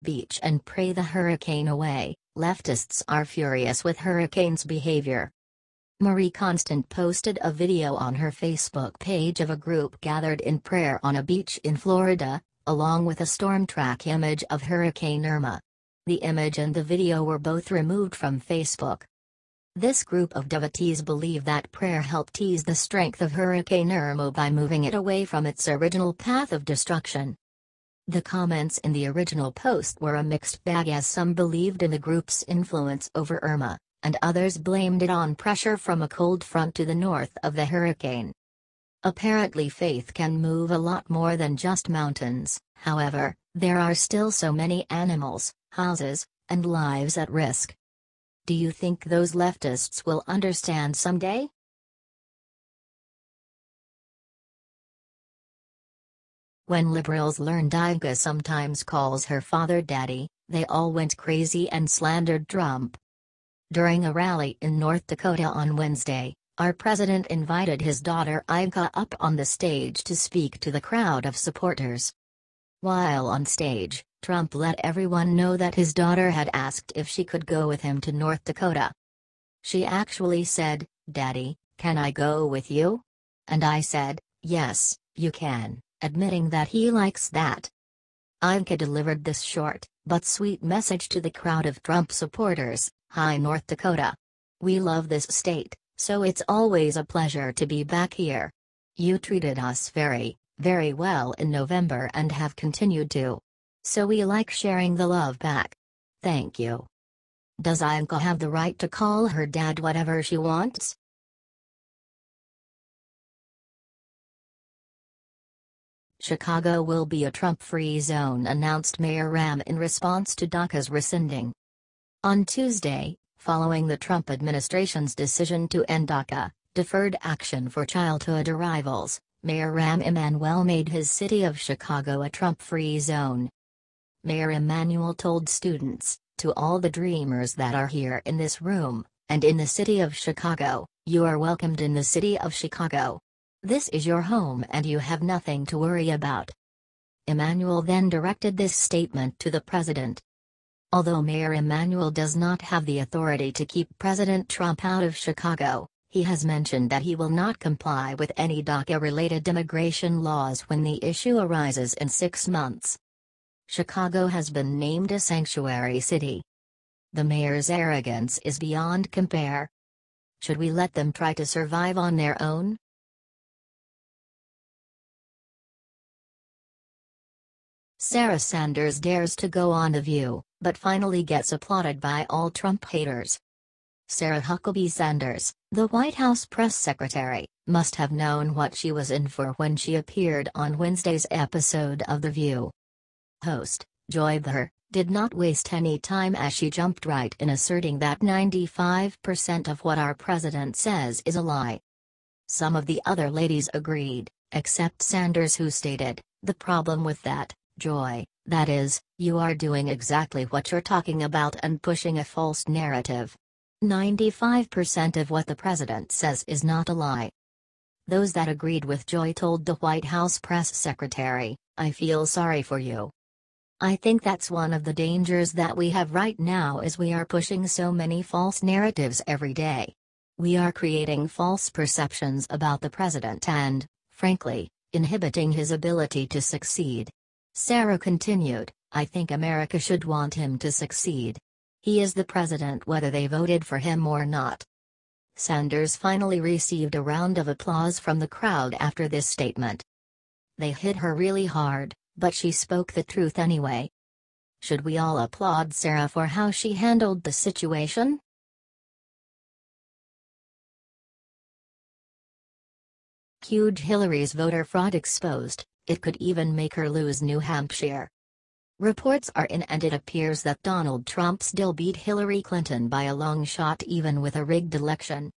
Beach and pray the hurricane away. Leftists are furious with hurricane's behavior. Marie Constant posted a video on her Facebook page of a group gathered in prayer on a beach in Florida, along with a storm track image of Hurricane Irma. The image and the video were both removed from Facebook. This group of devotees believe that prayer helped ease the strength of Hurricane Irma by moving it away from its original path of destruction. The comments in the original post were a mixed bag, as some believed in the group's influence over Irma, and others blamed it on pressure from a cold front to the north of the hurricane. Apparently faith can move a lot more than just mountains. However, there are still so many animals, houses, and lives at risk. Do you think those leftists will understand someday? When liberals learned Ivanka sometimes calls her father daddy, they all went crazy and slandered Trump. During a rally in North Dakota on Wednesday, our president invited his daughter Ivanka up on the stage to speak to the crowd of supporters. While on stage, Trump let everyone know that his daughter had asked if she could go with him to North Dakota. She actually said, "Daddy, can I go with you?" And I said, "Yes, you can," admitting that he likes that. Ivanka delivered this short, but sweet message to the crowd of Trump supporters. "Hi North Dakota. We love this state, so it's always a pleasure to be back here. You treated us very, very well in November and have continued to. So we like sharing the love back. Thank you." Does Ivanka have the right to call her dad whatever she wants? Chicago will be a Trump-free zone, announced Mayor Rahm in response to DACA's rescinding. On Tuesday, following the Trump administration's decision to end DACA, Deferred Action for Childhood Arrivals, Mayor Rahm Emanuel made his city of Chicago a Trump-free zone. Mayor Emanuel told students, "To all the dreamers that are here in this room, and in the city of Chicago, you are welcomed in the city of Chicago. This is your home and you have nothing to worry about." Emanuel then directed this statement to the president. Although Mayor Emanuel does not have the authority to keep President Trump out of Chicago, he has mentioned that he will not comply with any DACA-related immigration laws when the issue arises in 6 months. Chicago has been named a sanctuary city. The mayor's arrogance is beyond compare. Should we let them try to survive on their own? Sarah Sanders dares to go on The View, but finally gets applauded by all Trump haters. Sarah Huckabee Sanders, the White House press secretary, must have known what she was in for when she appeared on Wednesday's episode of The View. Host, Joy Behar, did not waste any time as she jumped right in, asserting that 95% of what our president says is a lie. Some of the other ladies agreed, except Sanders, who stated, "The problem with that, Joy, that is, you are doing exactly what you're talking about and pushing a false narrative. 95% of what the president says is not a lie." Those that agreed with Joy told the White House press secretary, "I feel sorry for you. I think that's one of the dangers that we have right now, is we are pushing so many false narratives every day. We are creating false perceptions about the president and, frankly, inhibiting his ability to succeed." Sarah continued, "I think America should want him to succeed. He is the president whether they voted for him or not." Sanders finally received a round of applause from the crowd after this statement. They hit her really hard, but she spoke the truth anyway. Should we all applaud Sarah for how she handled the situation? Huge Hillary's voter fraud exposed, it could even make her lose New Hampshire. Reports are in and it appears that Donald Trump still beat Hillary Clinton by a long shot even with a rigged election.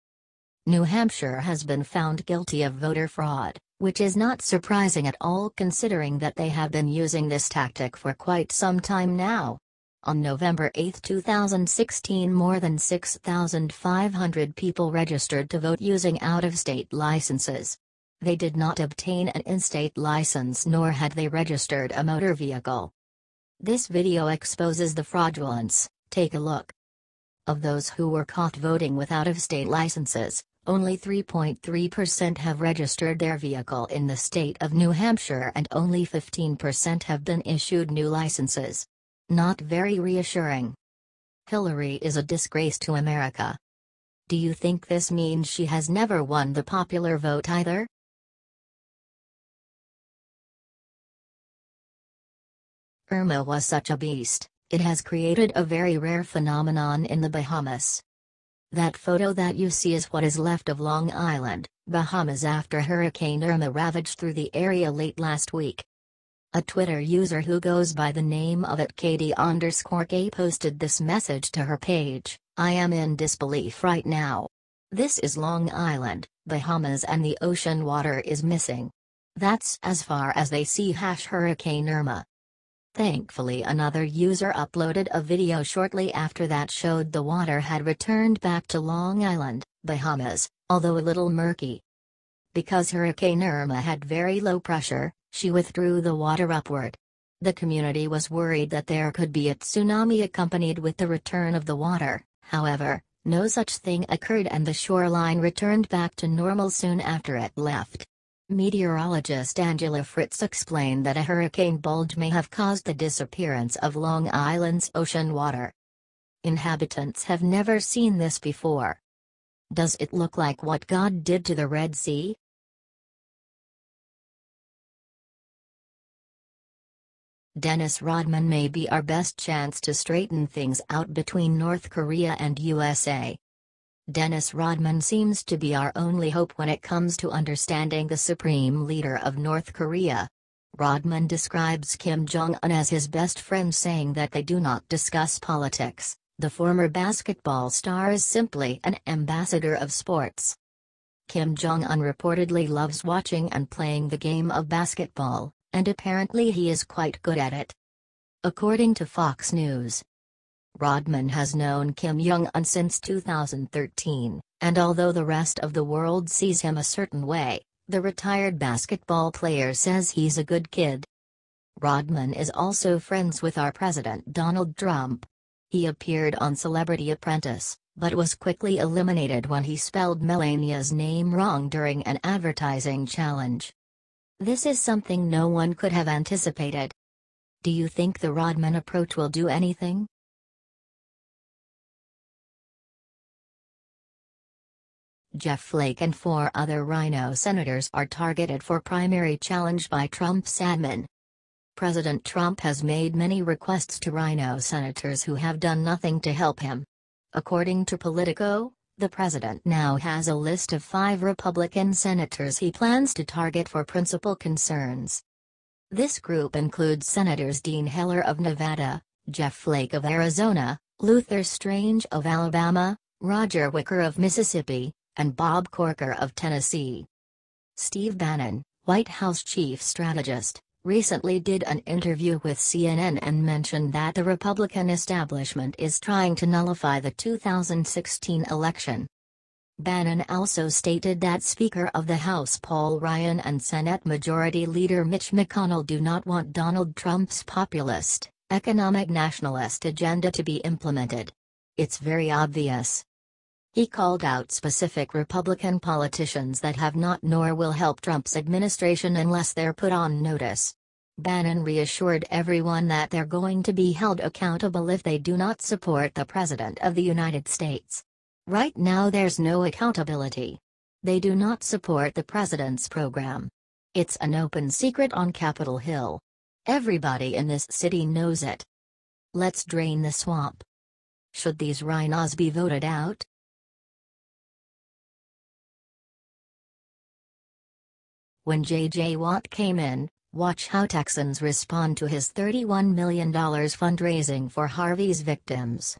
New Hampshire has been found guilty of voter fraud, which is not surprising at all considering that they have been using this tactic for quite some time now. On November 8, 2016, more than 6,500 people registered to vote using out-of-state licenses. They did not obtain an in-state license nor had they registered a motor vehicle. This video exposes the fraudulence. Take a look. Of those who were caught voting with out-of-state licenses, only 3.3% have registered their vehicle in the state of New Hampshire and only 15% have been issued new licenses. Not very reassuring. Hillary is a disgrace to America. Do you think this means she has never won the popular vote either? Irma was such a beast, it has created a very rare phenomenon in the Bahamas. That photo that you see is what is left of Long Island, Bahamas after Hurricane Irma ravaged through the area late last week. A Twitter user who goes by the name of @Katie_K posted this message to her page: "I am in disbelief right now. This is Long Island, Bahamas, and the ocean water is missing. That's as far as they see Hurricane Irma." Thankfully, another user uploaded a video shortly after that showed the water had returned back to Long Island, Bahamas, although a little murky. Because Hurricane Irma had very low pressure, she withdrew the water upward. The community was worried that there could be a tsunami accompanied with the return of the water. However, no such thing occurred and the shoreline returned back to normal soon after it left. Meteorologist Angela Fritz explained that a hurricane bulge may have caused the disappearance of Long Island's ocean water. Inhabitants have never seen this before. Does it look like what God did to the Red Sea? Dennis Rodman may be our best chance to straighten things out between North Korea and USA. Dennis Rodman seems to be our only hope when it comes to understanding the supreme leader of North Korea. Rodman describes Kim Jong-un as his best friend, saying that they do not discuss politics. The former basketball star is simply an ambassador of sports. Kim Jong-un reportedly loves watching and playing the game of basketball, and apparently he is quite good at it. According to Fox News, Rodman has known Kim Jong-un since 2013, and although the rest of the world sees him a certain way, the retired basketball player says he's a good kid. Rodman is also friends with our President Donald Trump. He appeared on Celebrity Apprentice, but was quickly eliminated when he spelled Melania's name wrong during an advertising challenge. This is something no one could have anticipated. Do you think the Rodman approach will do anything? Jeff Flake and 4 other Rhino senators are targeted for primary challenge by Trump's admin. President Trump has made many requests to Rhino senators who have done nothing to help him. According to Politico, the president now has a list of 5 Republican senators he plans to target for principal concerns. This group includes Senators Dean Heller of Nevada, Jeff Flake of Arizona, Luther Strange of Alabama, Roger Wicker of Mississippi, and Bob Corker of Tennessee. Steve Bannon, White House chief strategist, recently did an interview with CNN and mentioned that the Republican establishment is trying to nullify the 2016 election. Bannon also stated that Speaker of the House Paul Ryan and Senate Majority Leader Mitch McConnell do not want Donald Trump's populist, economic nationalist agenda to be implemented. It's very obvious. He called out specific Republican politicians that have not nor will help Trump's administration unless they're put on notice. Bannon reassured everyone that they're going to be held accountable if they do not support the President of the United States. Right now there's no accountability. They do not support the President's program. It's an open secret on Capitol Hill. Everybody in this city knows it. Let's drain the swamp. Should these rhinos be voted out? When J.J. Watt came in, watch how Texans respond to his $31 million fundraising for Harvey's victims.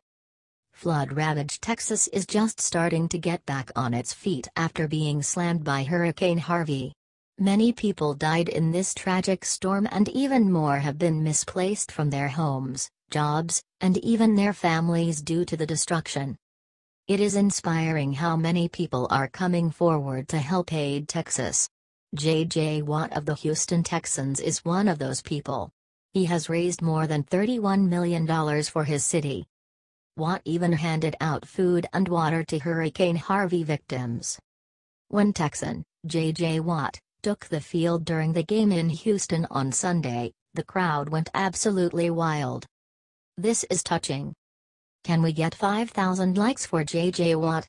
Flood-ravaged Texas is just starting to get back on its feet after being slammed by Hurricane Harvey. Many people died in this tragic storm and even more have been misplaced from their homes, jobs, and even their families due to the destruction. It is inspiring how many people are coming forward to help aid Texas. J.J. Watt of the Houston Texans is one of those people. He has raised more than $31 million for his city. Watt even handed out food and water to Hurricane Harvey victims. When Texan J.J. Watt took the field during the game in Houston on Sunday, the crowd went absolutely wild. "This is touching. Can we get 5,000 likes for J.J. Watt?"